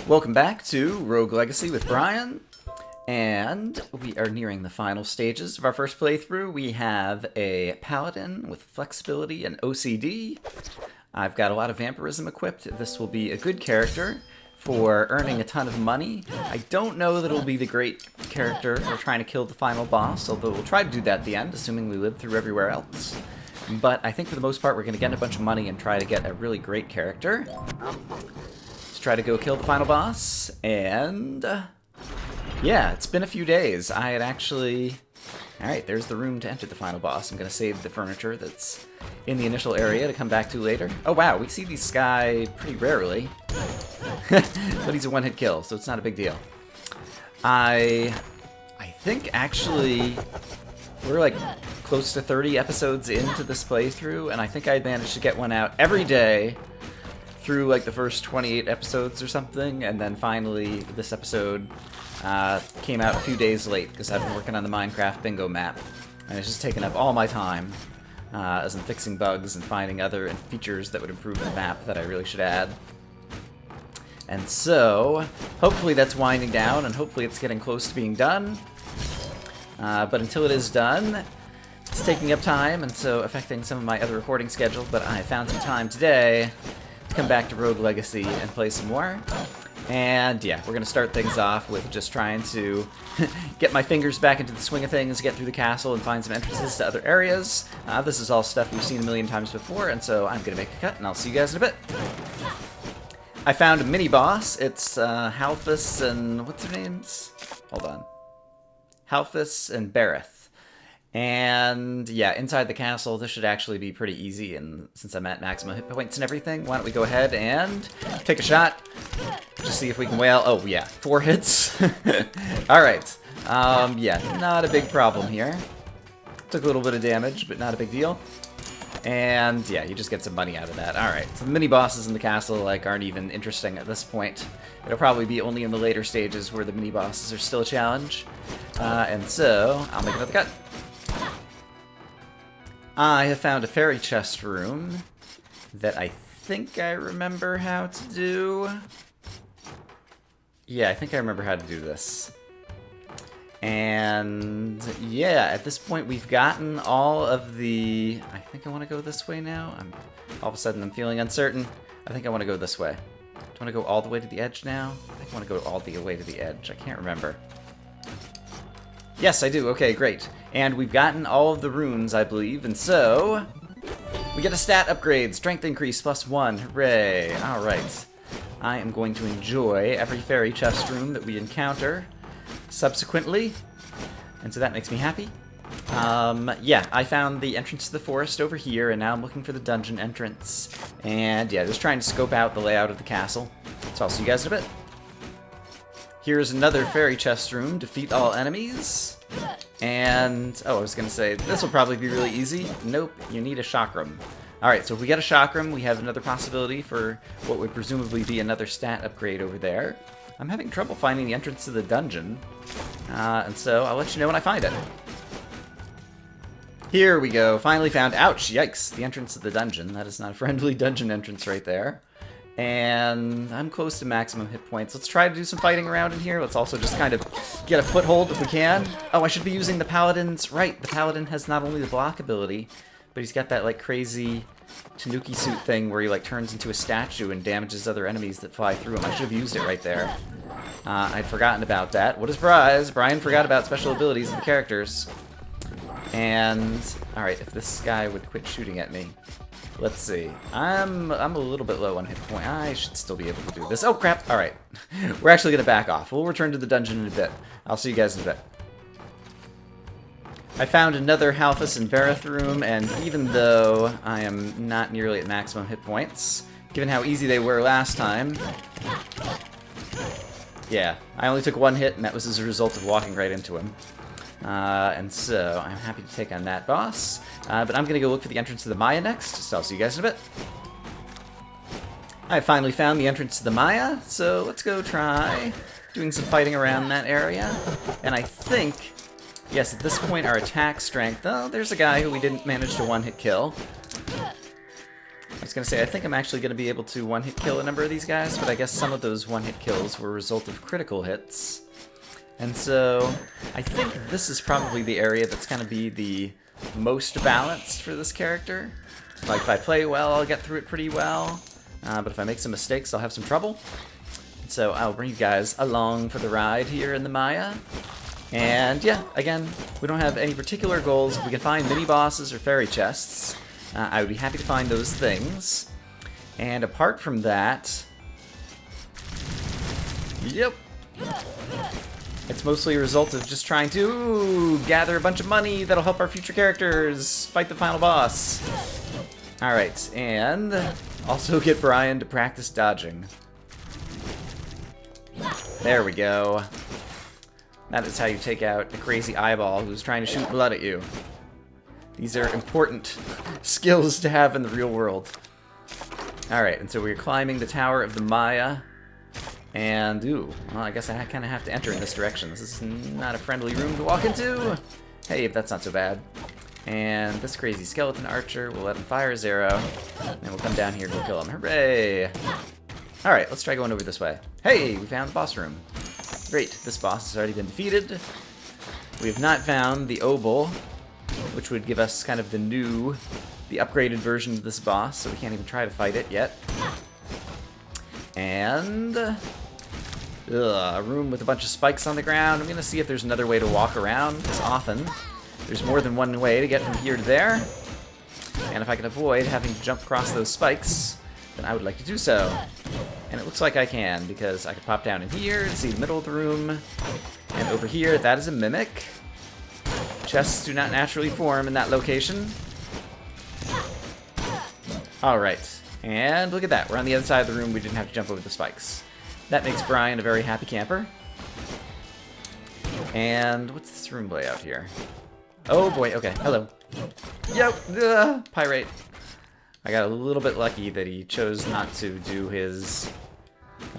Welcome back to Rogue Legacy with Brian, and we are nearing the final stages of our first playthrough. We have a paladin with flexibility and OCD. I've got a lot of vampirism equipped. This will be a good character for earning a ton of money. I don't know that it'll be the great character for trying to kill the final boss, although we'll try to do that at the end, assuming we live through everywhere else. But I think for the most part we're going to get a bunch of money and try to get a really great character. Let's try to go kill the final boss, and yeah, it's been a few days. I had actually... Alright, there's the room to enter the final boss. I'm going to save the furniture that's in the initial area to come back to later. Oh wow, we see these guy pretty rarely. But he's a one-hit kill, so it's not a big deal. I think actually we're like close to 30 episodes into this playthrough, and I think I managed to get one out every day through like the first 28 episodes or something, and then finally this episode came out a few days late because I've been working on the Minecraft bingo map, and it's just taken up all my time as I'm fixing bugs and finding other features that would improve the map that I really should add. And so, hopefully that's winding down, and hopefully it's getting close to being done. But until it is done, it's taking up time, and so affecting some of my other recording schedule, but I found some time today to come back to Rogue Legacy and play some more. And yeah, we're going to start things off with just trying to get my fingers back into the swing of things, get through the castle, and find some entrances to other areas. This is all stuff we've seen a million times before, and so I'm going to make a cut, and I'll see you guys in a bit. I found a mini-boss. It's Halphus and... what's their names? Hold on. Halphus and Bareth. And yeah, inside the castle, this should actually be pretty easy, and since I'm at maximum hit points and everything, why don't we go ahead and take a shot. Just see if we can wail. Oh yeah, 4 hits. Alright. Yeah, not a big problem here. Took a little bit of damage, but not a big deal. And yeah, you just get some money out of that. Alright, so the mini-bosses in the castle like aren't even interesting at this point. It'll probably be only in the later stages where the mini-bosses are still a challenge. And so, I'll make another cut. I have found a fairy chest room that I think I remember how to do. Yeah, I think I remember how to do this. And yeah, at this point we've gotten all of the... I think I want to go this way now. All of a sudden I'm feeling uncertain. I think I want to go this way. Do I want to go all the way to the edge now? I think I want to go all the way to the edge. I can't remember. Yes, I do. Okay, great. And we've gotten all of the runes, I believe, and so... we get a stat upgrade. Strength increase +1. Hooray. Alright. I am going to enjoy every fairy chest room that we encounter subsequently, and so that makes me happy. Yeah, I found the entrance to the forest over here, and now I'm looking for the dungeon entrance. And yeah, just trying to scope out the layout of the castle. So I'll see you guys in a bit. Here's another fairy chest room. Defeat all enemies. And, oh, I was going to say, this will probably be really easy. Nope, you need a chakram. Alright, so if we get a chakram, we have another possibility for what would presumably be another stat upgrade over there. I'm having trouble finding the entrance to the dungeon, and so I'll let you know when I find it. Here we go, finally found, ouch, yikes, the entrance to the dungeon. That is not a friendly dungeon entrance right there. And I'm close to maximum hit points. Let's try to do some fighting around in here. Let's also just kind of get a foothold if we can. Oh, I should be using the paladin's, right, the paladin has not only the block ability, but he's got that like crazy Tanuki suit thing where he like turns into a statue and damages other enemies that fly through him. I should have used it right there. I'd forgotten about that. What a surprise! Brian forgot about special abilities of the characters. And alright, if this guy would quit shooting at me. Let's see. I'm a little bit low on hit point. I should still be able to do this. Oh crap! Alright. We're actually gonna back off. We'll return to the dungeon in a bit. I'll see you guys in a bit. I found another Halphus and Bareth room, and even though I am not nearly at maximum hit points, given how easy they were last time, yeah, I only took 1 hit, and that was as a result of walking right into him. And so, I'm happy to take on that boss, but I'm going to go look for the entrance to the Maya next, so I'll see you guys in a bit. I finally found the entrance to the Maya, so let's go try doing some fighting around that area, and I think... yes, at this point our attack strength... oh, there's a guy who we didn't manage to one-hit kill. I was going to say, I think I'm actually going to be able to one-hit kill a number of these guys, but I guess some of those one-hit kills were a result of critical hits. And so, I think this is probably the area that's going to be the most balanced for this character. Like, if I play well, I'll get through it pretty well, but if I make some mistakes, I'll have some trouble. So I'll bring you guys along for the ride here in the Maya. And yeah, again, we don't have any particular goals. If we can find mini-bosses or fairy chests, I would be happy to find those things. And apart from that, yep, it's mostly a result of just trying to gather a bunch of money that'll help our future characters fight the final boss. Alright, and also get Brian to practice dodging. There we go. That is how you take out a crazy eyeball who's trying to shoot blood at you. These are important skills to have in the real world. Alright, and so we're climbing the Tower of the Maya. And, ooh, well, I guess I kind of have to enter in this direction. This is not a friendly room to walk into. Hey, that's not so bad. And this crazy skeleton archer, we'll let him fire his arrow. And we'll come down here and we'll kill him. Hooray! Alright, let's try going over this way. Hey, we found the boss room. Great, this boss has already been defeated. We have not found the obol, which would give us kind of the upgraded version of this boss, so we can't even try to fight it yet. And a room with a bunch of spikes on the ground. I'm going to see if there's another way to walk around, because often there's more than one way to get from here to there. And if I can avoid having to jump across those spikes, then I would like to do so. And it looks like I can, because I can pop down in here to see the middle of the room. And over here, that is a mimic. Chests do not naturally form in that location. Alright, and look at that. We're on the other side of the room. We didn't have to jump over the spikes. That makes Brian a very happy camper. And what's this room layout here? Oh boy, okay, hello. Yep, pirate. I got a little bit lucky that he chose not to do his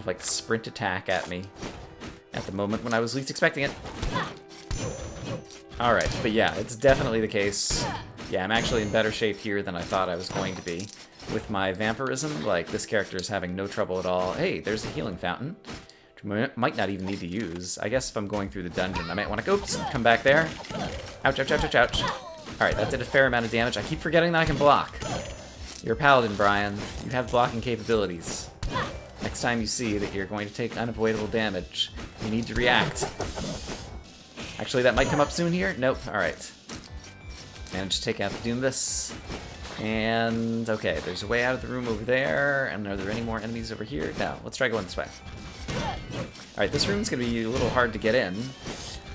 like sprint attack at me at the moment when I was least expecting it. Alright, but yeah, it's definitely the case. Yeah, I'm actually in better shape here than I thought I was going to be. With my vampirism, like, this character is having no trouble at all. Hey, there's a healing fountain, which I might not even need to use. I guess if I'm going through the dungeon, I might want to, oops, come back there. Ouch, ouch, ouch, ouch, ouch. Alright, that did a fair amount of damage. I keep forgetting that I can block. You're a paladin, Brian. You have blocking capabilities. Next time you see that you're going to take unavoidable damage, you need to react. Actually, that might come up soon here. Nope. Alright. Managed to take out the Doombus. And, okay, there's a way out of the room over there. And are there any more enemies over here? No. Let's try going this way. Alright, this room's going to be a little hard to get in.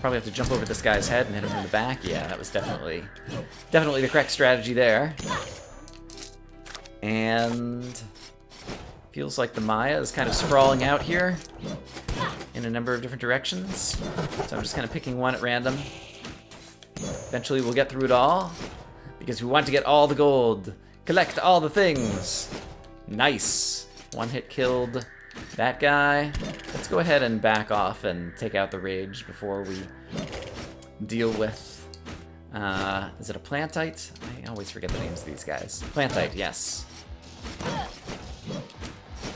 Probably have to jump over this guy's head and hit him from the back. Yeah, that was definitely the correct strategy there. And feels like the Maya is kind of sprawling out here in a number of different directions. So I'm just kind of picking one at random. Eventually we'll get through it all, because we want to get all the gold. Collect all the things. Nice. One hit killed that guy. Let's go ahead and back off and take out the rage before we deal with... is it a plantite? I always forget the names of these guys. Plantite, yes.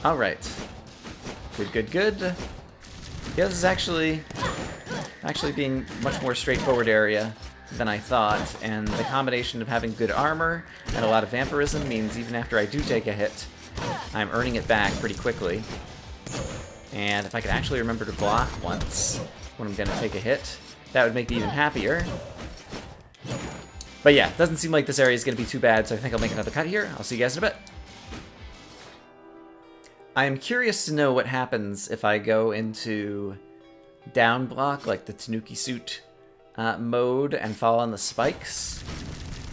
Alright. Good, good, good. Yeah, this is actually being a much more straightforward area than I thought, and the combination of having good armor and a lot of vampirism means even after I do take a hit, I'm earning it back pretty quickly. And if I could actually remember to block once when I'm gonna take a hit, that would make me even happier. But yeah, it doesn't seem like this area is gonna be too bad, so I think I'll make another cut here. I'll see you guys in a bit. I am curious to know what happens if I go into down block, like the Tanuki suit mode, and fall on the spikes.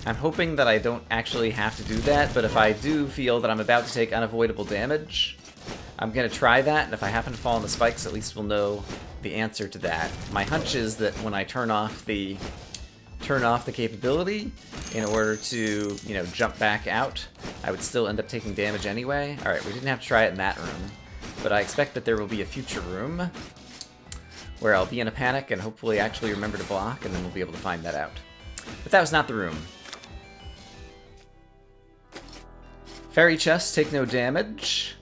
I'm hoping that I don't actually have to do that, but if I do feel that I'm about to take unavoidable damage, I'm going to try that, and if I happen to fall on the spikes, at least we'll know the answer to that. My hunch is that when I turn off the capability in order to, you know, jump back out, I would still end up taking damage anyway. Alright, we didn't have to try it in that room, but I expect that there will be a future room where I'll be in a panic and hopefully actually remember to block, and then we'll be able to find that out. But that was not the room. Fairy chests take no damage.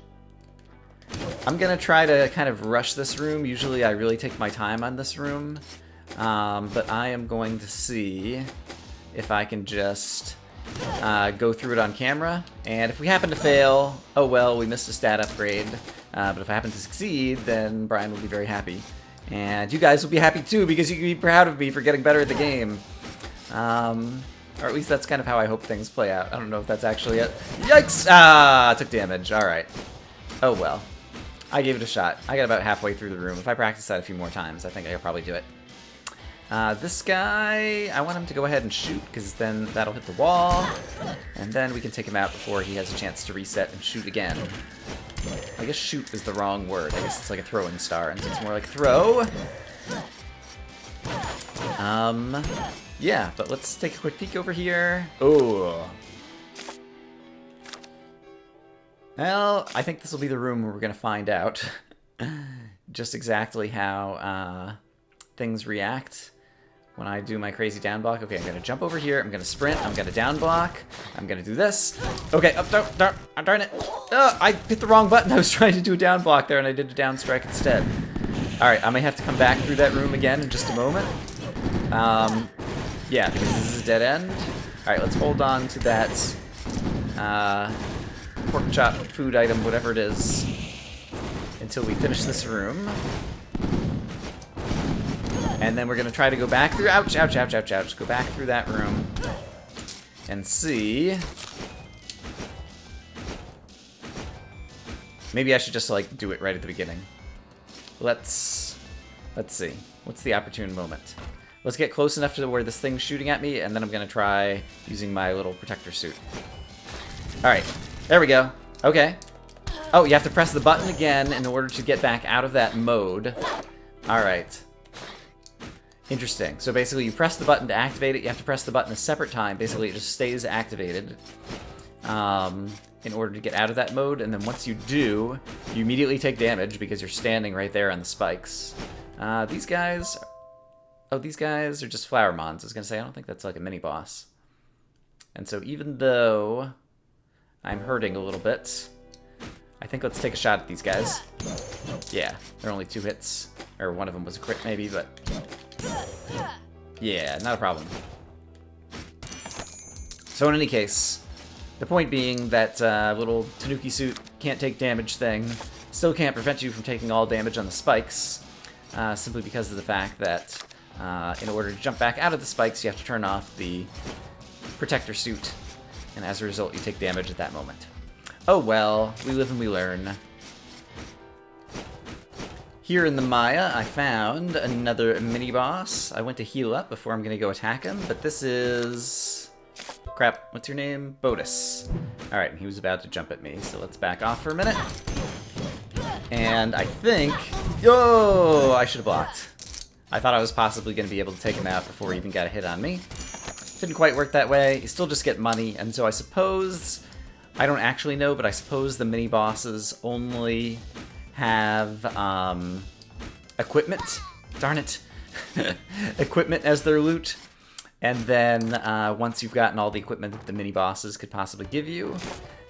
I'm gonna try to kind of rush this room. Usually I really take my time on this room. But I am going to see if I can just go through it on camera. And if we happen to fail, oh well, we missed a stat upgrade. But if I happen to succeed, then Brian will be very happy. And you guys will be happy too, because you can be proud of me for getting better at the game. Or at least that's kind of how I hope things play out. I don't know if that's actually it. Yikes! Ah, I took damage. Alright. Oh well. I gave it a shot. I got about halfway through the room. If I practice that a few more times, I think I could probably do it. This guy, I want him to go ahead and shoot, because then that'll hit the wall. And then we can take him out before he has a chance to reset and shoot again. I guess shoot is the wrong word. I guess it's like a throwing star, and so it's more like throw. Yeah, but let's take a quick peek over here. Oh. Well, I think this will be the room where we're going to find out just exactly how things react when I do my crazy down block. Okay, I'm going to jump over here. I'm going to sprint. I'm going to down block. I'm going to do this. Okay, darn it. I hit the wrong button. I was trying to do a down block there, and I did a down strike instead. All right, I may have to come back through that room again in just a moment. Yeah, because this is a dead end. All right, let's hold on to that pork chop food item, whatever it is, until we finish this room. And then we're going to try to go back through... Ouch, ouch, ouch, ouch, ouch. Go back through that room and see... Maybe I should just, like, do it right at the beginning. Let's see. What's the opportune moment? Let's get close enough to where this thing's shooting at me, and then I'm going to try using my little protector suit. Alright, there we go. Okay. Oh, you have to press the button again in order to get back out of that mode. Alright. Interesting. So basically you press the button to activate it, you have to press the button a separate time. Basically it just stays activated in order to get out of that mode, and then once you do, you immediately take damage because you're standing right there on the spikes. These guys... Oh, these guys are just flower mons. I was going to say, I don't think that's like a mini-boss. And so even though I'm hurting a little bit, I think let's take a shot at these guys. Yeah, they're only 2 hits. Or one of them was a crit maybe, but... Yeah, not a problem. So in any case, the point being that little Tanuki suit can't take damage thing still can't prevent you from taking all damage on the spikes, simply because of the fact that in order to jump back out of the spikes, you have to turn off the protector suit, and as a result, you take damage at that moment. Oh well, we live and we learn. Here in the Maya, I found another mini-boss. I went to heal up before I'm going to go attack him, but this is... Crap, what's your name? Bodus. Alright, he was about to jump at me, so let's back off for a minute. And I think... Oh, I should have blocked. I thought I was possibly going to be able to take him out before he even got a hit on me. Didn't quite work that way. You still just get money, and so I suppose... I don't actually know, but I suppose the mini-bosses only have equipment. Darn it. Equipment as their loot. And then once you've gotten all the equipment that the mini-bosses could possibly give you,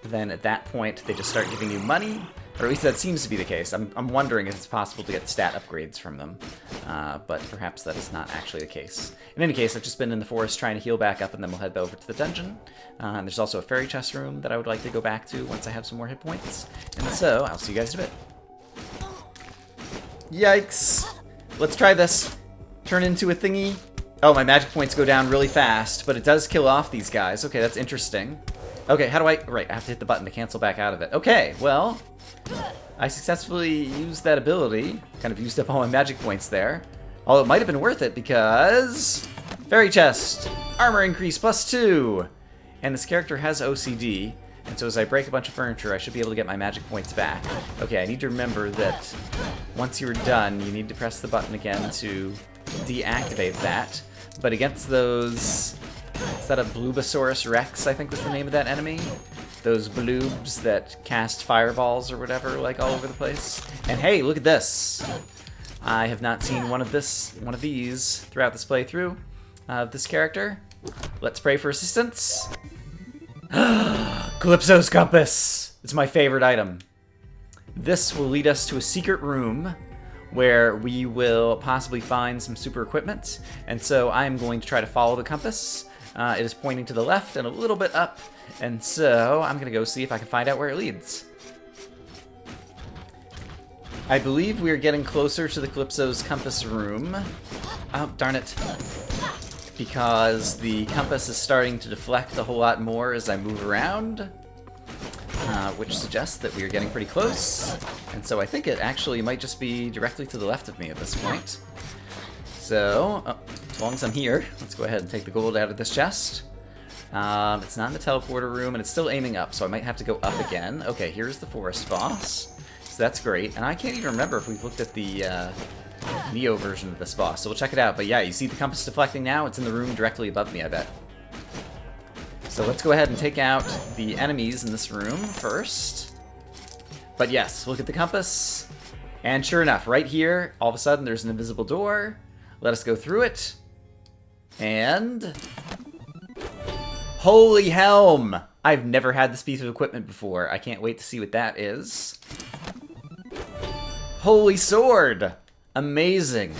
then at that point they just start giving you money. Or at least that seems to be the case. I'm wondering if it's possible to get stat upgrades from them. But perhaps that is not actually the case. In any case, I've just been in the forest trying to heal back up, and then we'll head over to the dungeon. And there's also a fairy chest room that I would like to go back to once I have some more hit points. And so, I'll see you guys in a bit. Yikes. Let's try this. Turn into a thingy. Oh, my magic points go down really fast, but it does kill off these guys. Okay, that's interesting. Okay, how do I... Right, I have to hit the button to cancel back out of it. Okay, well... I successfully used that ability. Kind of used up all my magic points there. Although it might have been worth it because... Fairy chest! Armor increase +2! And this character has OCD, and so as I break a bunch of furniture, I should be able to get my magic points back. Okay, I need to remember that once you're done, you need to press the button again to deactivate that. But against those... Is that a Blubosaurus Rex, I think was the name of that enemy? Those bloobs that cast fireballs or whatever, like, all over the place. And hey, look at this! I have not seen one of these throughout this playthrough of this character. Let's pray for assistance. Calypso's compass! It's my favorite item. This will lead us to a secret room where we will possibly find some super equipment. And so I'm going to try to follow the compass. It is pointing to the left and a little bit up. And so I'm going to go see if I can find out where it leads. I believe we are getting closer to the Calypso's compass room. Oh, darn it. Because the compass is starting to deflect a whole lot more as I move around. Which suggests that we are getting pretty close. And so I think it actually might just be directly to the left of me at this point. So, as long as I'm here, let's go ahead and take the gold out of this chest. It's not in the teleporter room, and it's still aiming up, so I might have to go up again. Okay, here's the forest boss. So that's great. And I can't even remember if we've looked at the Neo version of this boss, so we'll check it out. But yeah, you see the compass deflecting now? It's in the room directly above me, I bet. So let's go ahead and take out the enemies in this room first. But yes, look at the compass. And sure enough, right here, all of a sudden there's an invisible door. Let us go through it. And... Holy helm! I've never had this piece of equipment before. I can't wait to see what that is. Holy sword! Amazing.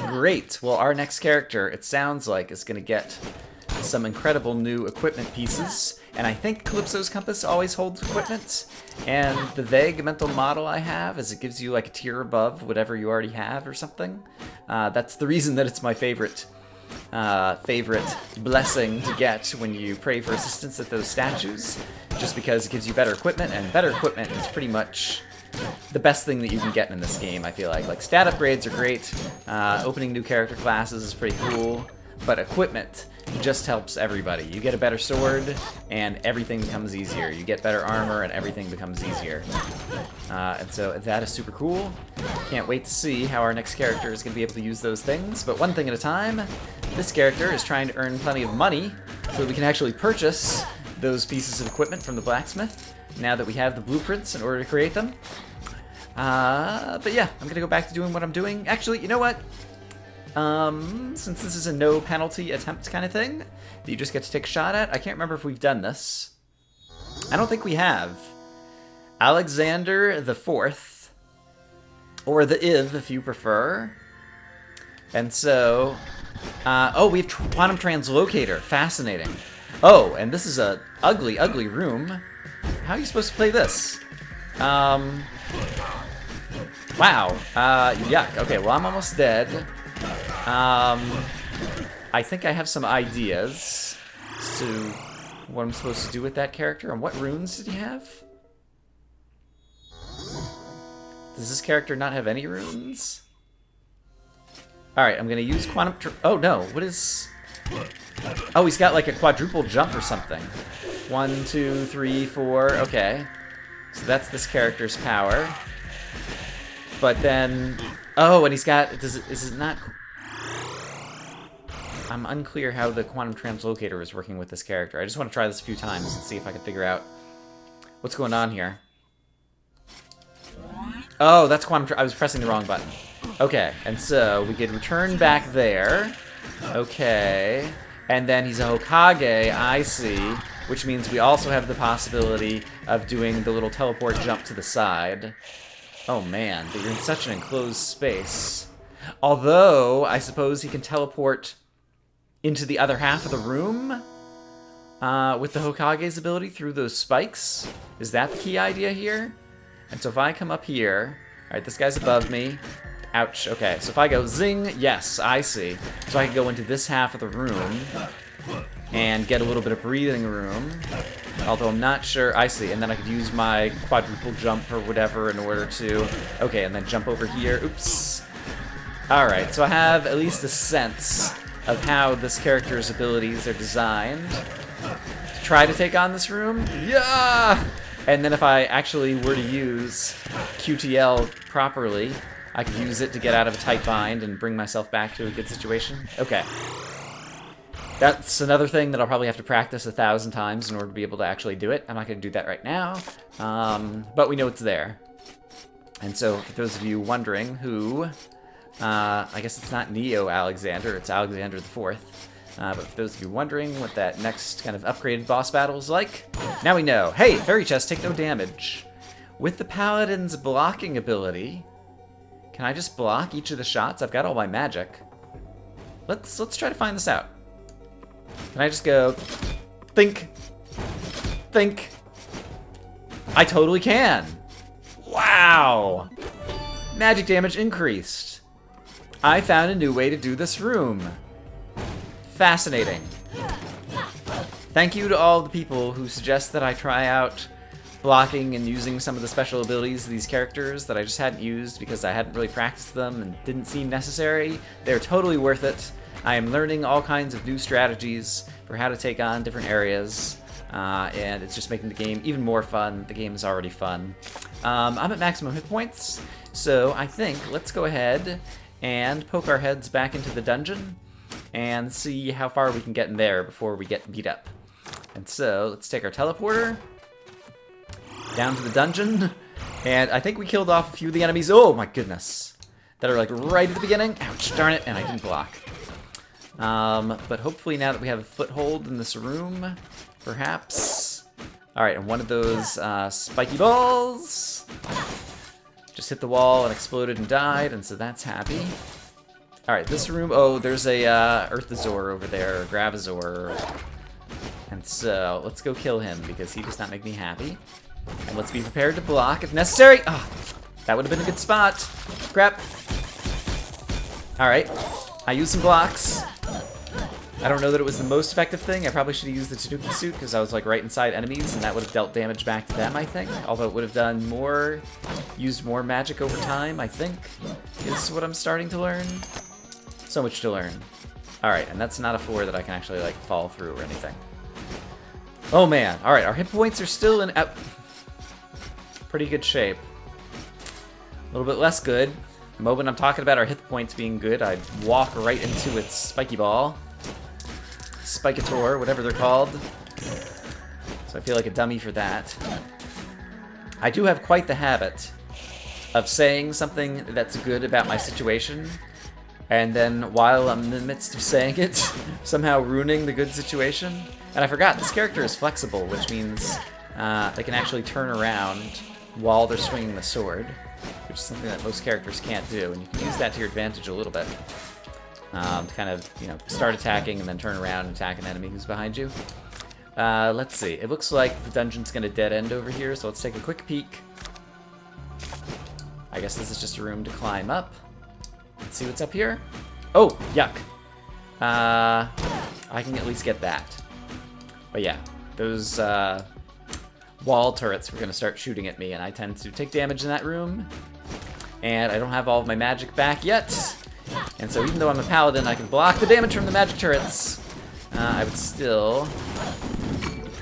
Great. Well, our next character, it sounds like, is going to get some incredible new equipment pieces. And I think Calypso's compass always holds equipment. And the vague mental model I have is it gives you like a tier above whatever you already have or something. That's the reason that it's my favorite blessing to get when you pray for assistance at those statues. Just because it gives you better equipment, and better equipment is pretty much the best thing that you can get in this game, I feel like. Like, stat upgrades are great, opening new character classes is pretty cool, but equipment just helps everybody. You get a better sword, and everything becomes easier. You get better armor, and everything becomes easier. And so that is super cool. Can't wait to see how our next character is going to be able to use those things, but one thing at a time. This character is trying to earn plenty of money so that we can actually purchase those pieces of equipment from the blacksmith now that we have the blueprints in order to create them. But yeah, I'm going to go back to doing what I'm doing. Actually, you know what? Since this is a no penalty attempt kind of thing that you just get to take a shot at, I can't remember if we've done this. I don't think we have. Alexander the Fourth, or the IV if you prefer. And so, oh, we have Quantum Translocator. Fascinating. Oh, and this is a ugly, ugly room. How are you supposed to play this? Wow. Yuck. Okay, well, I'm almost dead. I think I have some ideas as to what I'm supposed to do with that character. And what runes did he have? Does this character not have any runes? Alright, I'm gonna use quantum... Oh, no. What is... Oh, he's got like a quadruple jump or something. 1, 2, 3, 4. Okay. So that's this character's power. But then... Oh, and he's got... Is it not... I'm unclear how the quantum translocator is working with this character. I just want to try this a few times and see if I can figure out what's going on here. Oh, that's quantum... I was pressing the wrong button. Okay, and so we could return back there. Okay. And then he's a Hokage, I see. Which means we also have the possibility of doing the little teleport jump to the side. Oh man, but you're in such an enclosed space. Although, I suppose he can teleport into the other half of the room with the Hokage's ability through those spikes. Is that the key idea here? And so if I come up here... Alright, this guy's above me. Ouch. Okay, so if I go zing, yes, I see. So I can go into this half of the room and get a little bit of breathing room. Although I'm not sure. I see. And then I could use my quadruple jump or whatever in order to... Okay, and then jump over here. Oops. Alright, so I have at least a sense of how this character's abilities are designed to try to take on this room. Yeah! And then if I actually were to use QTL properly, I could use it to get out of a tight bind and bring myself back to a good situation. Okay. That's another thing that I'll probably have to practice 1,000 times in order to be able to actually do it. I'm not going to do that right now, but we know it's there. And so, for those of you wondering who... I guess it's not Neo Alexander, it's Alexander the Fourth. But for those of you wondering what that next kind of upgraded boss battle is like, now we know. Hey, fairy chest, take no damage. With the paladin's blocking ability, can I just block each of the shots? I've got all my magic. Let's try to find this out. Can I just go, think? I totally can. Wow. Magic damage increased. I found a new way to do this room. Fascinating. Thank you to all the people who suggest that I try out blocking and using some of the special abilities of these characters that I just hadn't used because I hadn't really practiced them and didn't seem necessary. They're totally worth it. I am learning all kinds of new strategies for how to take on different areas, and it's just making the game even more fun. The game is already fun. I'm at maximum hit points, so I think let's go ahead and poke our heads back into the dungeon and see how far we can get in there before we get beat up. And so let's take our teleporter down to the dungeon, and I think we killed off a few of the enemies. Oh my goodness, that are like right at the beginning. Ouch, darn it, and I didn't block. But hopefully now that we have a foothold in this room, perhaps. All right, and one of those spiky balls just hit the wall and exploded and died, and so that's happy. All right, this room, oh, there's a Earthasaur over there, or Gravazor. And so let's go kill him because he does not make me happy. And let's be prepared to block if necessary. Oh, that would have been a good spot. Crap. All right, I used some blocks. I don't know that it was the most effective thing. I probably should have used the Tanuki suit because I was like right inside enemies and that would have dealt damage back to them, I think. Although it would have done more, used more magic over time, I think, is what I'm starting to learn. So much to learn. All right, and that's not a floor that I can actually like fall through or anything. Oh man, all right, our hit points are still in pretty good shape. A little bit less good. The moment I'm talking about our hit points being good, I walk right into its spiky ball. Spikator, whatever they're called. So I feel like a dummy for that. I do have quite the habit of saying something that's good about my situation, and then while I'm in the midst of saying it, somehow ruining the good situation. And I forgot, this character is flexible, which means they can actually turn around while they're swinging the sword, which is something that most characters can't do, and you can use that to your advantage a little bit. To kind of, you know, start attacking and then turn around and attack an enemy who's behind you. Let's see. It looks like the dungeon's going to dead end over here, so let's take a quick peek. I guess this is just a room to climb up. Let's see what's up here. Oh, yuck. I can at least get that. But yeah, those wall turrets were going to start shooting at me, and I tend to take damage in that room. And I don't have all of my magic back yet. And so even though I'm a paladin, I can block the damage from the magic turrets. I would still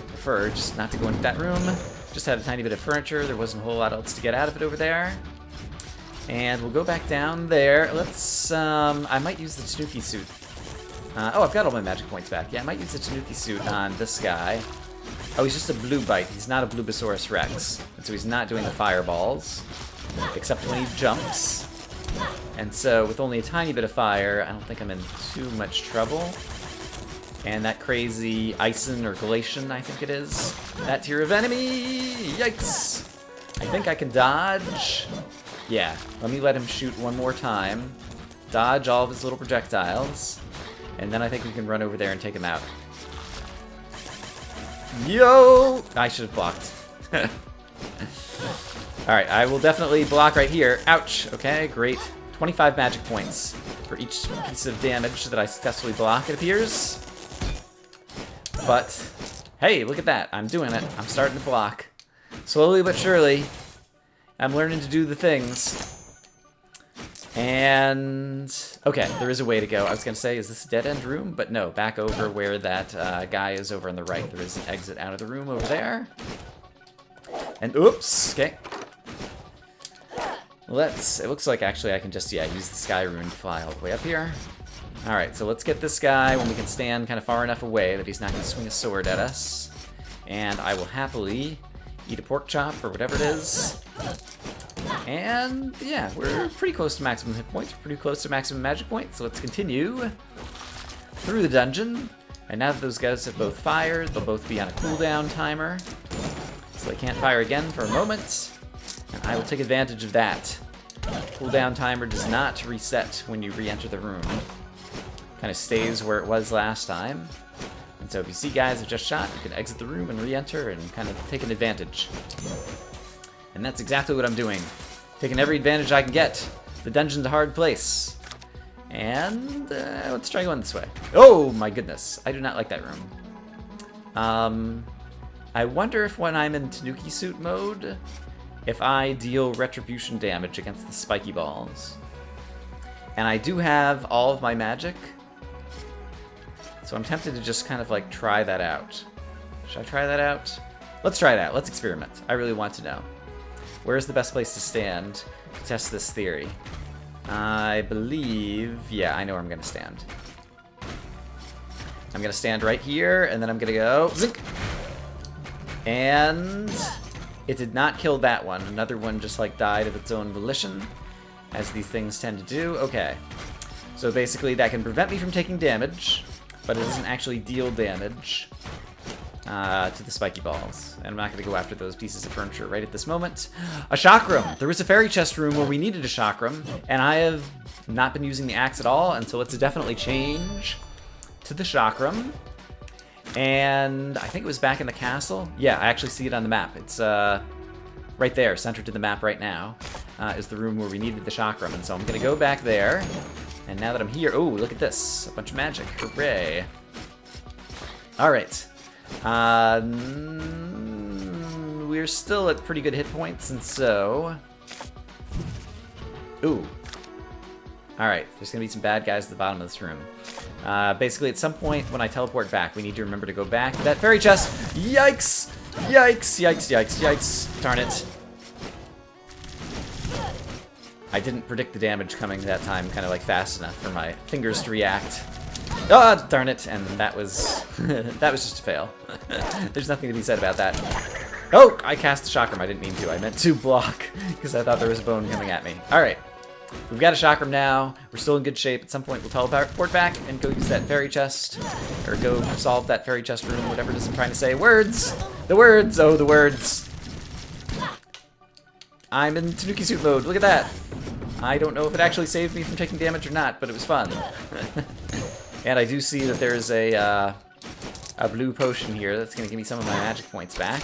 prefer just not to go into that room. Just had a tiny bit of furniture. There wasn't a whole lot else to get out of it over there. And we'll go back down there. Let's, I might use the Tanuki suit. Oh, I've got all my magic points back. Yeah, I might use the Tanuki suit on this guy. Oh, he's just a blue bite. He's not a Blubosaurus Rex. And so he's not doing the fireballs, except when he jumps. And so, with only a tiny bit of fire, I don't think I'm in too much trouble. And that crazy Ison or Galatian, I think it is, that tier of enemy! Yikes! I think I can dodge. Yeah, let me let him shoot one more time. Dodge all of his little projectiles. And then I think we can run over there and take him out. Yo! I should have blocked. Alright, I will definitely block right here. Ouch! Okay, great. 25 magic points for each piece of damage that I successfully block, it appears. But, hey, look at that. I'm doing it. I'm starting to block. Slowly but surely, I'm learning to do the things. And, okay, there is a way to go. I was going to say, is this a dead-end room? But no, back over where that guy is over on the right. There is an exit out of the room over there. And, oops, okay. It looks like actually I can just, yeah, use the Sky Rune to fly all the way up here. Alright, so let's get this guy when we can stand kind of far enough away that he's not going to swing a sword at us. And I will happily eat a pork chop or whatever it is. And, yeah, we're pretty close to maximum hit points, pretty close to maximum magic points, so let's continue through the dungeon. And now that those guys have both fired, they'll both be on a cooldown timer. So they can't fire again for a moment. And I will take advantage of that. Cooldown timer does not reset when you re-enter the room. Kind of stays where it was last time. And so if you see guys have just shot, you can exit the room and re-enter and kind of take an advantage. And that's exactly what I'm doing. Taking every advantage I can get. The dungeon's a hard place. And let's try going this way. Oh my goodness, I do not like that room. I wonder if when I'm in Tanuki suit mode, if I deal retribution damage against the spiky balls. And I do have all of my magic, so I'm tempted to just kind of like try that out. Should I try that out? Let's try it out. Let's experiment. I really want to know. Where's the best place to stand to test this theory? I believe, yeah, I know where I'm gonna stand. I'm gonna stand right here, and then I'm gonna go zink. And it did not kill that one. Another one just like died of its own volition, as these things tend to do. Okay, so basically that can prevent me from taking damage, but it doesn't actually deal damage to the spiky balls. And I'm not going to go after those pieces of furniture right at this moment. A chakram! There was a fairy chest room where we needed a chakram, and I have not been using the axe at all, and so let's definitely change to the chakram. And I think it was back in the castle. Yeah, I actually see it on the map. It's right there, centered to the map right now, is the room where we needed the chakram. And so I'm going to go back there. And now that I'm here, oh, look at this. A bunch of magic. Hooray. All right. We're still at pretty good hit points, and so... Ooh. Alright, there's going to be some bad guys at the bottom of this room. Basically, at some point when I teleport back, we need to remember to go back to that fairy chest. Yikes! Yikes, yikes, yikes, yikes. Darn it. I didn't predict the damage coming that time kind of like fast enough for my fingers to react. Ah, darn it, and that was that was just a fail. There's nothing to be said about that. Oh, I cast the chakram. I didn't mean to. I meant to block because I thought there was a bone coming at me. All right, we've got a chakram now. We're still in good shape. At some point, we'll teleport back and go use that fairy chest, or go solve that fairy chest room, whatever it is I'm trying to say. Words, the words, oh, the words. I'm in Tanuki suit mode. Look at that. I don't know if it actually saved me from taking damage or not, but it was fun. And I do see that there's a blue potion here that's going to give me some of my magic points back.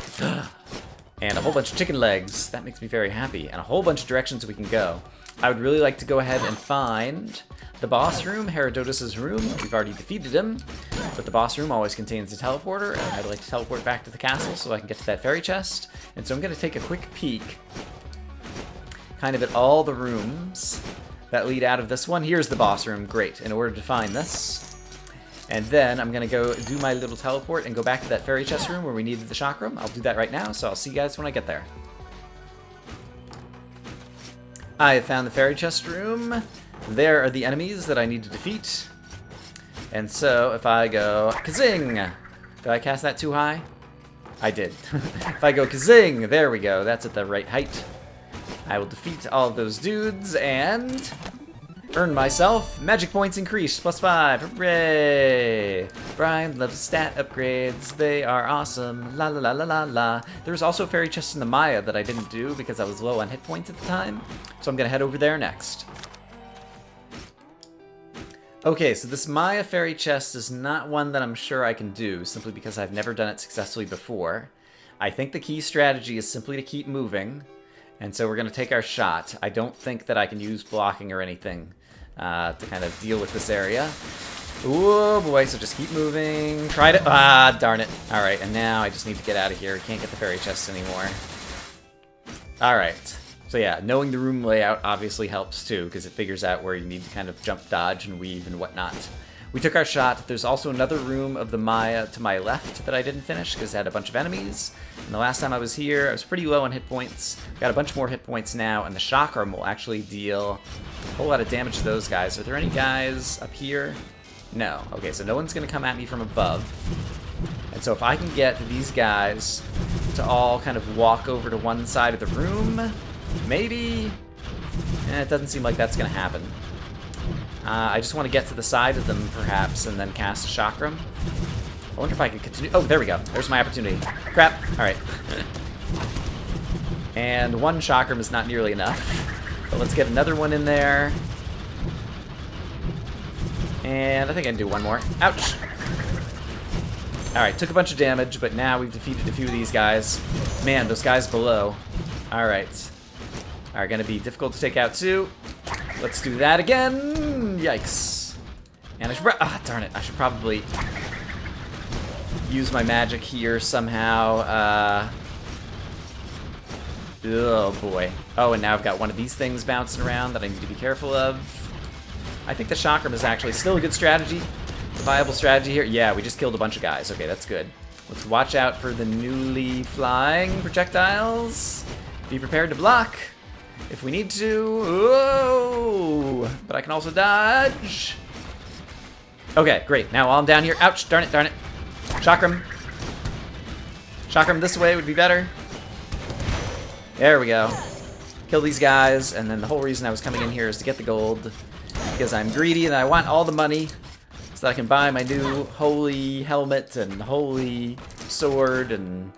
And a whole bunch of chicken legs. That makes me very happy. And a whole bunch of directions we can go. I would really like to go ahead and find the boss room, Herodotus' room. We've already defeated him, but the boss room always contains a teleporter, and I'd like to teleport back to the castle so I can get to that fairy chest. And so I'm going to take a quick peek kind of at all the rooms that lead out of this one. Here's the boss room. Great. In order to find this. And then I'm going to go do my little teleport and go back to that fairy chest room where we needed the chakram. I'll do that right now, so I'll see you guys when I get there. I have found the fairy chest room. There are the enemies that I need to defeat. And so if I go kazing, did I cast that too high? I did. If I go kazing, there we go. That's at the right height. I will defeat all of those dudes and earn myself magic points increased, +5. Hooray! Brian loves stat upgrades. They are awesome. La la la la la la. There was also a fairy chest in the Maya that I didn't do because I was low on hit points at the time. So I'm going to head over there next. Okay, so this Maya fairy chest is not one that I'm sure I can do, simply because I've never done it successfully before. I think the key strategy is simply to keep moving. And so we're going to take our shot. I don't think that I can use blocking or anything to kind of deal with this area. Oh boy, so just keep moving. Try to... Ah, darn it. Alright, and now I just need to get out of here. I can't get the fairy chest anymore. Alright. So yeah, knowing the room layout obviously helps too, because it figures out where you need to kind of jump, dodge, and weave and whatnot. We took our shot. There's also another room of the Maya to my left that I didn't finish because it had a bunch of enemies. And the last time I was here, I was pretty low on hit points. Got a bunch more hit points now, and the chakram will actually deal a whole lot of damage to those guys. Are there any guys up here? No. Okay, so no one's going to come at me from above. And so if I can get these guys to all kind of walk over to one side of the room, maybe... it doesn't seem like that's going to happen. I just want to get to the side of them, perhaps, and then cast a Chakram. I wonder if I can continue. Oh, there we go. There's my opportunity. Crap. All right. And one Chakram is not nearly enough. But let's get another one in there. And I think I can do one more. Ouch. All right, took a bunch of damage, but now we've defeated a few of these guys. Man, those guys below. All right. Are going to be difficult to take out, too. Let's do that again. Yikes. And I should... darn it. I should probably use my magic here somehow. Oh, boy. Oh, and now I've got one of these things bouncing around that I need to be careful of. I think the Chakram is actually still a good strategy. A viable strategy here. Yeah, we just killed a bunch of guys. Okay, that's good. Let's watch out for the newly flying projectiles. Be prepared to block if we need to. Whoa! But I can also dodge. Okay, great. Now while I'm down here... Ouch! Darn it, darn it. Chakram. Chakram this way would be better. There we go. Kill these guys, and then the whole reason I was coming in here is to get the gold. Because I'm greedy and I want all the money so that I can buy my new holy helmet and holy sword and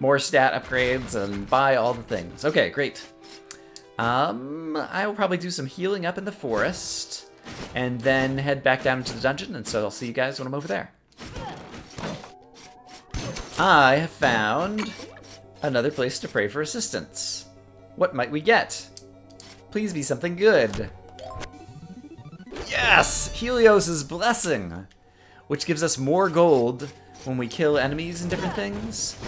more stat upgrades and buy all the things. Okay, great. I will probably do some healing up in the forest and then head back down into the dungeon, and so I'll see you guys when I'm over there. I have found another place to pray for assistance. What might we get? Please be something good. Yes! Helios' Blessing, which gives us more gold when we kill enemies and different things.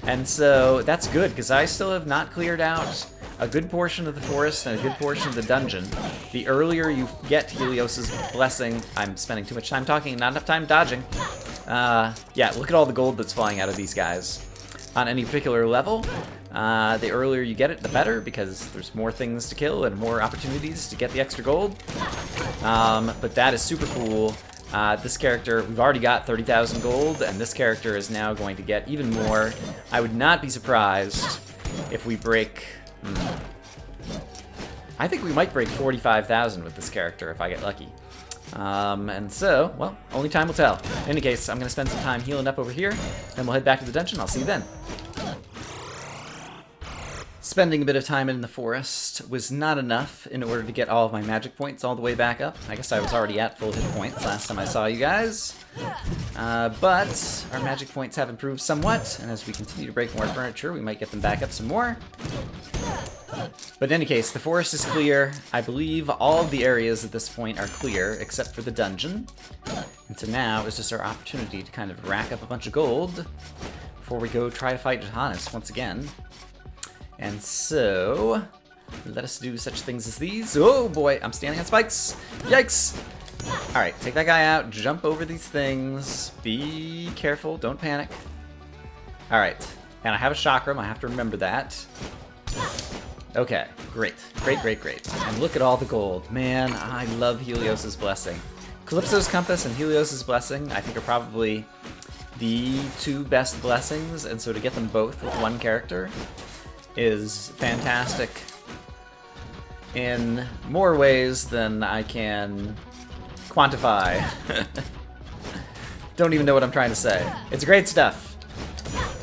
And so that's good, because I still have not cleared out a good portion of the forest and a good portion of the dungeon. The earlier you get Helios' Blessing... I'm spending too much time talking, not enough time dodging. Yeah, look at all the gold that's flying out of these guys. On any particular level, the earlier you get it, the better, because there's more things to kill and more opportunities to get the extra gold. But that is super cool. This character, we've already got 30,000 gold, and this character is now going to get even more. I would not be surprised if we break... I think we might break 45,000 with this character if I get lucky. And so, well, only time will tell. In any case, I'm going to spend some time healing up over here, then we'll head back to the dungeon. I'll see you then. Spending a bit of time in the forest was not enough in order to get all of my magic points all the way back up. I guess I was already at full hit points last time I saw you guys. But our magic points have improved somewhat, and as we continue to break more furniture, we might get them back up some more. But in any case, the forest is clear. I believe all of the areas at this point are clear, except for the dungeon. And so now is just our opportunity to kind of rack up a bunch of gold before we go try to fight Johannes once again. And so, let us do such things as these. Oh boy, I'm standing on spikes. Yikes! Alright, take that guy out, jump over these things. Be careful, don't panic. Alright, and I have a chakram, I have to remember that. Okay, great. Great, great, great. And look at all the gold. Man, I love Helios' Blessing. Calypso's Compass and Helios' Blessing, I think, are probably the two best blessings, and so to get them both with one character is fantastic in more ways than I can quantify. Don't even know what I'm trying to say. It's great stuff.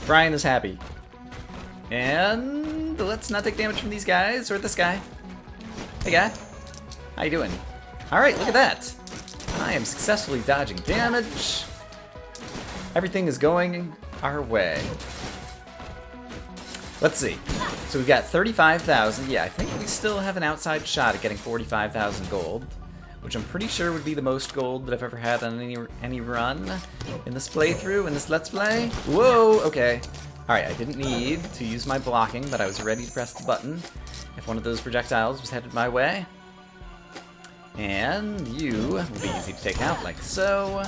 Brian is happy. And let's not take damage from these guys, or this guy. Hey guy, how you doing? Alright, look at that. I am successfully dodging damage. Everything is going our way. Let's see. So we've got 35,000. Yeah, I think we still have an outside shot at getting 45,000 gold, which I'm pretty sure would be the most gold that I've ever had on any run in this playthrough, in this Let's Play. Whoa, okay. Alright, I didn't need to use my blocking, but I was ready to press the button if one of those projectiles was headed my way. And you will be easy to take out, like so.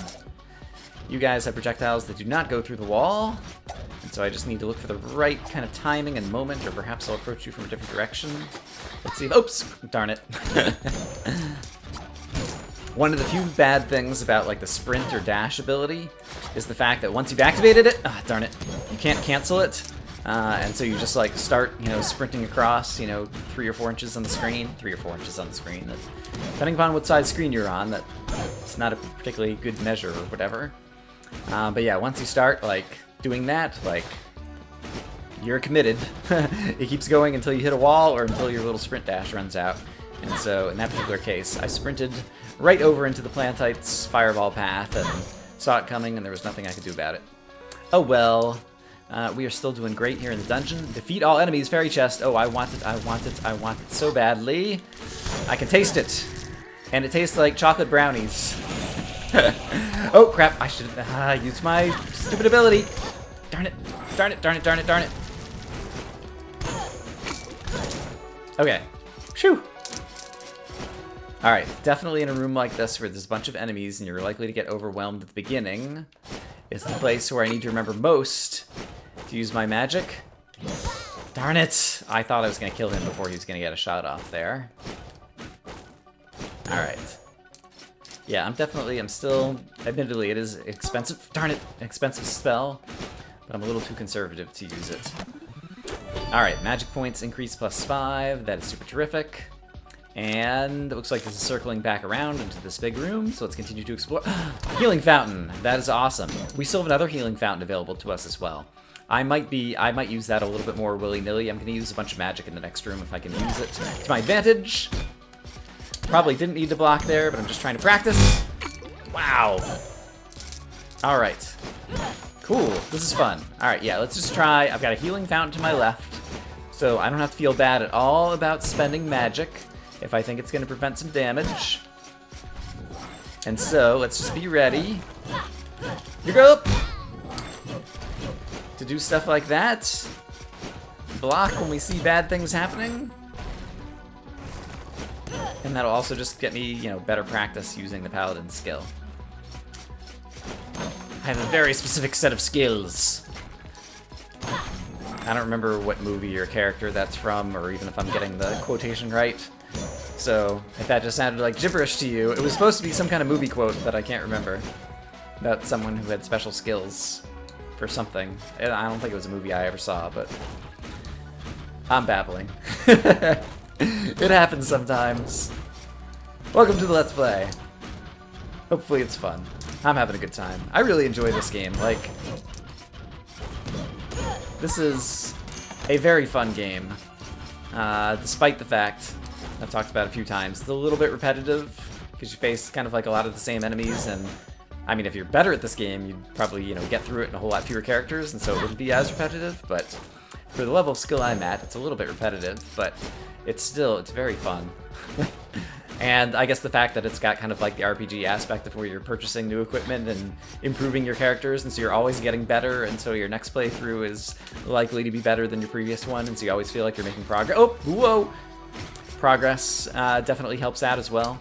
You guys have projectiles that do not go through the wall. And so I just need to look for the right kind of timing and moment, or perhaps I'll approach you from a different direction. Let's see. Oops! Darn it. One of the few bad things about like the sprint or dash ability is the fact that once you've activated it, darn it, you can't cancel it. And so you just like start, sprinting across, 3 or 4 inches on the screen, 3 or 4 inches on the screen. Depending upon what side screen you're on, it's not a particularly good measure or whatever. But yeah, once you start like doing that, like you're committed. It keeps going until you hit a wall or until your little sprint dash runs out. And so in that particular case, I sprinted right over into the Plantite's fireball path and saw it coming, and there was nothing I could do about it. Oh well. We are still doing great here in the dungeon. Defeat all enemies, fairy chest. Oh, I want it, I want it, I want it so badly. I can taste it. And it tastes like chocolate brownies. Oh, crap. I should have used my stupid ability. Darn it. Darn it, darn it, darn it, darn it. Okay. Phew. Alright, definitely in a room like this where there's a bunch of enemies and you're likely to get overwhelmed at the beginning is the place where I need to remember most to use my magic. Darn it! I thought I was going to kill him before he was going to get a shot off there. Alright. Yeah, I'm still, admittedly, it is expensive, darn it, expensive spell, but I'm a little too conservative to use it. Alright, magic points increase +5, that is super terrific. And it looks like this is circling back around into this big room, so let's continue to explore. Healing fountain, that is awesome. We still have another healing fountain available to us as well. I might use that a little bit more willy-nilly. I'm gonna use a bunch of magic in the next room if I can use it to my advantage. Probably didn't need to block there, but I'm just trying to practice. Wow. All right. Cool, this is fun. All right, yeah, let's just try. I've got a healing fountain to my left, so I don't have to feel bad at all about spending magic if I think it's going to prevent some damage. And so, let's just be ready. You go! To do stuff like that. Block when we see bad things happening. And that'll also just get me, better practice using the paladin skill. I have a very specific set of skills. I don't remember what movie or character that's from, or even if I'm getting the quotation right. So, if that just sounded like gibberish to you, it was supposed to be some kind of movie quote that I can't remember. About someone who had special skills for something. I don't think it was a movie I ever saw, but I'm babbling. It happens sometimes. Welcome to the Let's Play. Hopefully it's fun. I'm having a good time. I really enjoy this game. Like, this is a very fun game. Despite the fact, I've talked about it a few times, it's a little bit repetitive, because you face kind of like a lot of the same enemies, and I mean, if you're better at this game, you'd probably, get through it in a whole lot fewer characters, and so it wouldn't be as repetitive, but for the level of skill I'm at, it's a little bit repetitive, but it's very fun. And I guess the fact that it's got kind of like the RPG aspect of where you're purchasing new equipment and improving your characters, and so you're always getting better, and so your next playthrough is likely to be better than your previous one, and so you always feel like you're making progress. Oh, whoa! Progress definitely helps out as well.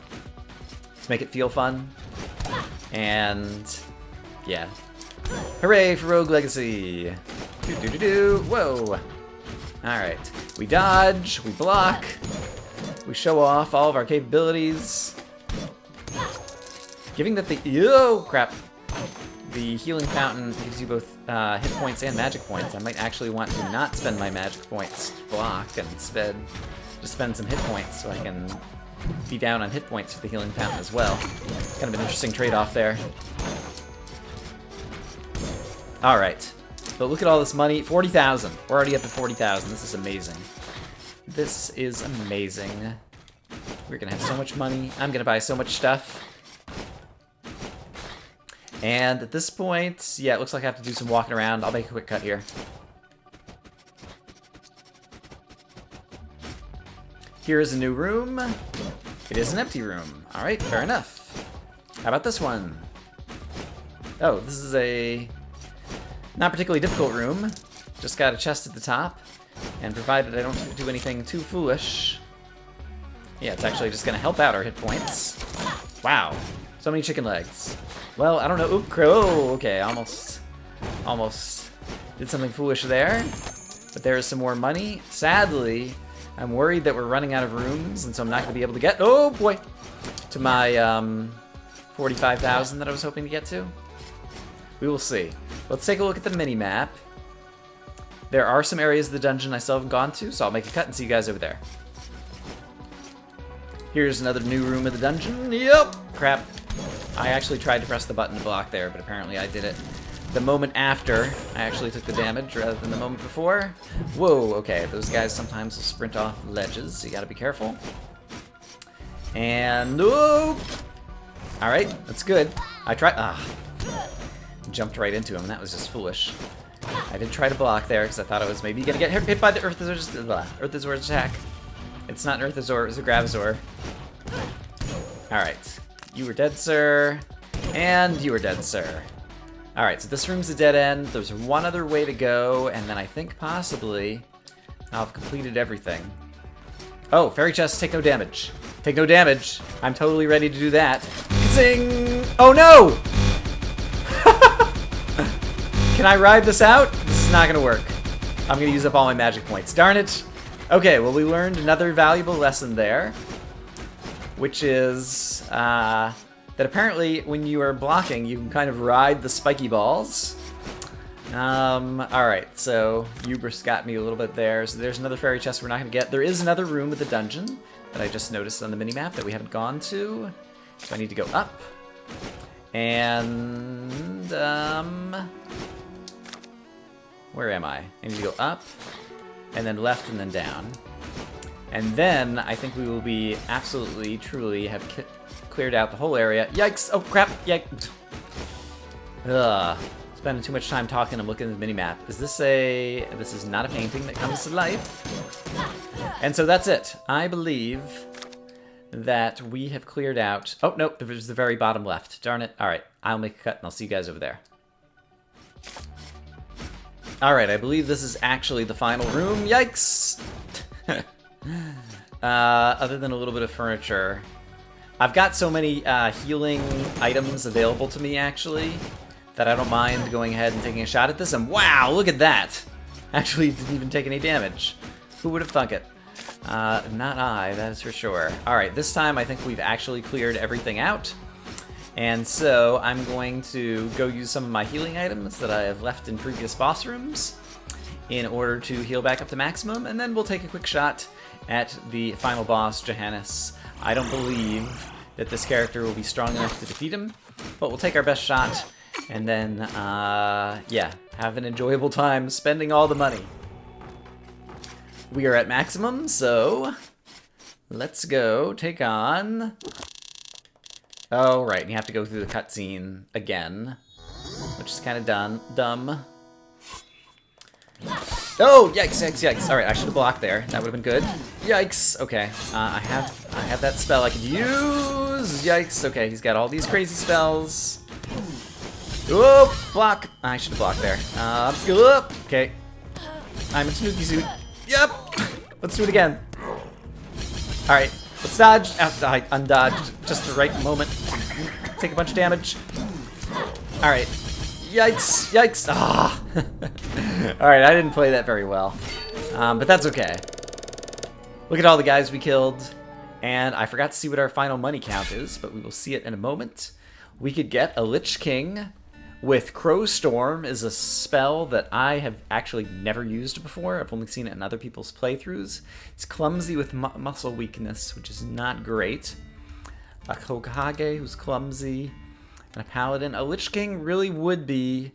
To make it feel fun. And yeah. Hooray for Rogue Legacy! Do-do-do-do! Whoa! Alright. We dodge, we block, we show off all of our capabilities. Given that the healing fountain gives you both hit points and magic points, I might actually want to not spend my magic points to block and instead just spend some hit points so I can be down on hit points for the healing fountain as well. Kind of an interesting trade-off there. Alright. But look at all this money. 40,000. We're already up at 40,000. This is amazing. This is amazing. We're gonna have so much money. I'm gonna buy so much stuff. And at this point, yeah, it looks like I have to do some walking around. I'll make a quick cut here. Here's a new room. It is an empty room. Alright, fair enough. How about this one? Oh, this is a not particularly difficult room. Just got a chest at the top. And provided I don't do anything too foolish, yeah, it's actually just going to help out our hit points. Wow. So many chicken legs. Well, I don't know. Oop, oh, okay, almost did something foolish there. But there is some more money. Sadly, I'm worried that we're running out of rooms, and so I'm not going to be able to get, oh boy, to my 45,000 that I was hoping to get to. We will see. Let's take a look at the mini-map. There are some areas of the dungeon I still haven't gone to, so I'll make a cut and see you guys over there. Here's another new room of the dungeon. Yep! Crap. I actually tried to press the button to block there, but apparently I did it the moment after. I actually took the damage rather than the moment before. Whoa, okay. Those guys sometimes will sprint off ledges, so you gotta be careful. And... oh! Alright, that's good. I tried... jumped right into him, and that was just foolish. I did try to block there, because I thought I was maybe gonna get hit by the Earthazor's attack. It's not an Earthazor, it's a Gravazor. Alright. You were dead, sir. And you were dead, sir. Alright, so this room's a dead end. There's one other way to go, and then I think possibly I'll have completed everything. Oh, fairy chest, take no damage. Take no damage. I'm totally ready to do that. Zing! Oh no! Can I ride this out? This is not gonna work. I'm gonna use up all my magic points. Darn it! Okay, well we learned another valuable lesson there, which is that apparently when you are blocking, you can kind of ride the spiky balls. Alright, so Hubris got me a little bit there. So there's another fairy chest we're not gonna get. There is another room with a dungeon that I just noticed on the minimap that we haven't gone to. So I need to go up. And, where am I? I need to go up, and then left, and then down. And then I think we will be absolutely, truly have cleared out the whole area. Yikes! Oh crap! Yikes! Ugh. Spending too much time talking and looking at the minimap. Is this a... this is not a painting that comes to life. And so that's it. I believe that we have cleared out... oh, no, there's the very bottom left. Darn it. Alright, I'll make a cut and I'll see you guys over there. Alright, I believe this is actually the final room. Yikes! Other than a little bit of furniture. I've got so many healing items available to me, actually, that I don't mind going ahead and taking a shot at this. And wow, look at that! Actually, didn't even take any damage. Who would have thunk it? Not I, that is for sure. Alright, this time I think we've actually cleared everything out. And so I'm going to go use some of my healing items that I have left in previous boss rooms in order to heal back up to maximum, and then we'll take a quick shot at the final boss, Johannes. I don't believe that this character will be strong enough to defeat him, but we'll take our best shot, and then, yeah, have an enjoyable time spending all the money. We are at maximum, so let's go take on... oh, right, and you have to go through the cutscene again, which is kind of dumb. Oh, yikes, yikes, yikes. Alright, I should have blocked there. That would have been good. Yikes. Okay, I have that spell I could use. Yikes. Okay, he's got all these crazy spells. Whoop, block. I should have blocked there. Whoop. Okay. I'm in Snooky suit. Yep. Let's do it again. Alright, let's dodge. I undodged just the right moment. Take a bunch of damage. Alright. Yikes, yikes. Ah. Alright, I didn't play that very well. But that's okay. Look at all the guys we killed. And I forgot to see what our final money count is, but we will see it in a moment. We could get a Lich King with Crow Storm is a spell that I have actually never used before. I've only seen it in other people's playthroughs. It's clumsy with muscle weakness, which is not great. A Hokage who's clumsy. And a paladin. A Lich King really would be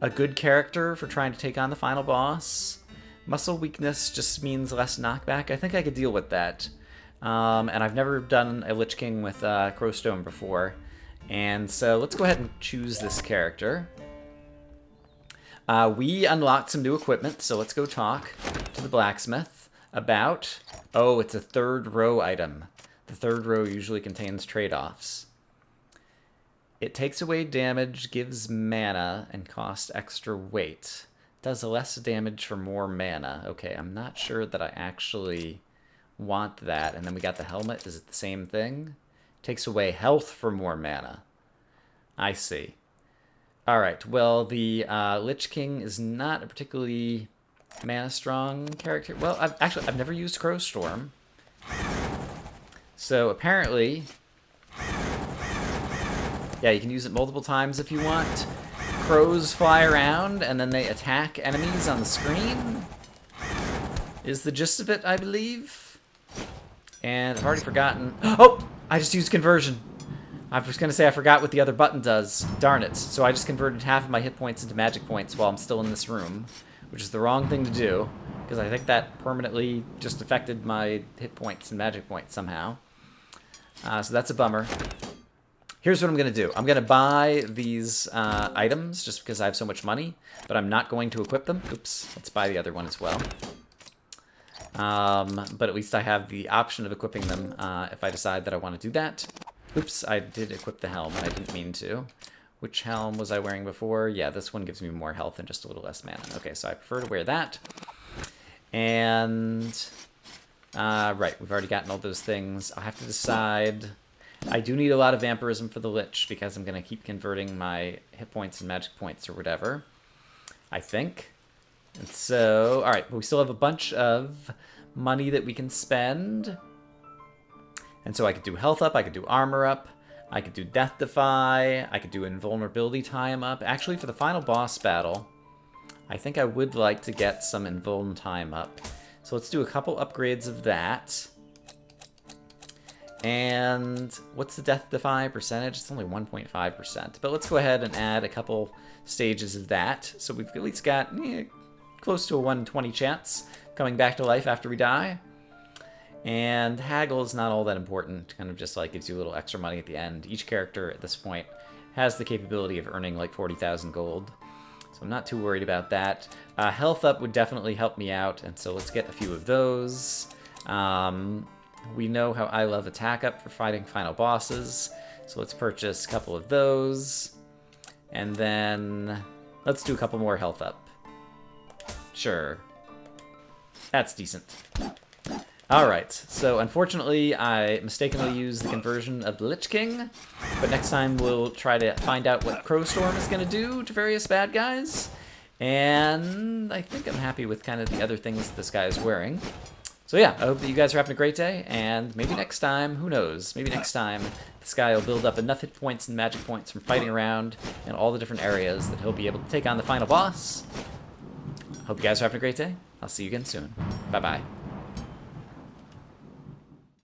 a good character for trying to take on the final boss. Muscle weakness just means less knockback. I think I could deal with that. And I've never done a Lich King with Crowstone before. And so let's go ahead and choose this character. We unlocked some new equipment, so let's go talk to the blacksmith about... oh, it's a third row item. The third row usually contains trade-offs. It takes away damage, gives mana, and costs extra weight. Does less damage for more mana. Okay, I'm not sure that I actually want that. And then we got the helmet. Is it the same thing? Takes away health for more mana. I see. Alright, well, the Lich King is not a particularly mana-strong character. Well, I've never used Crowstorm. So, apparently... yeah, you can use it multiple times if you want. crows fly around and then they attack enemies on the screen. Is the gist of it, I believe. And I've already forgotten. Oh! I just used conversion. I was going to say I forgot what the other button does. Darn it. So I just converted half of my hit points into magic points while I'm still in this room, which is the wrong thing to do, because I think that permanently just affected my hit points and magic points somehow. So that's a bummer. Here's what I'm going to do. I'm going to buy these items just because I have so much money, but I'm not going to equip them. Oops. Let's buy the other one as well. But at least I have the option of equipping them if I decide that I want to do that. Oops, I did equip the helm, and I didn't mean to. Which helm was I wearing before? Yeah, this one gives me more health and just a little less mana. Okay, so I prefer to wear that. And, right, we've already gotten all those things. I have to decide. I do need a lot of vampirism for the Lich, because I'm going to keep converting my hit points and magic points or whatever, I think. And so, alright, but we still have a bunch of money that we can spend. And so I could do health up, I could do armor up, I could do death defy, I could do invulnerability time up. Actually, for the final boss battle, I think I would like to get some invuln time up. So let's do a couple upgrades of that. And what's the death defy percentage? It's only 1.5%. But let's go ahead and add a couple stages of that. So we've at least got close to a 1/20 chance coming back to life after we die. And haggle is not all that important, kind of just like gives you a little extra money at the end. Each character at this point has the capability of earning like 40,000 gold, so I'm not too worried about that. Health up would definitely help me out, and so let's get a few of those. We know how I love attack up for fighting final bosses, so let's purchase a couple of those. And then let's do a couple more health up. Sure. That's decent. Alright, so unfortunately I mistakenly used the conversion of the Lich King, but next time we'll try to find out what Crowstorm is going to do to various bad guys, and I think I'm happy with kind of the other things that this guy is wearing. So yeah, I hope that you guys are having a great day, and maybe next time, who knows, maybe next time this guy will build up enough hit points and magic points from fighting around in all the different areas that he'll be able to take on the final boss. Hope you guys are having a great day. I'll see you again soon. Bye-bye.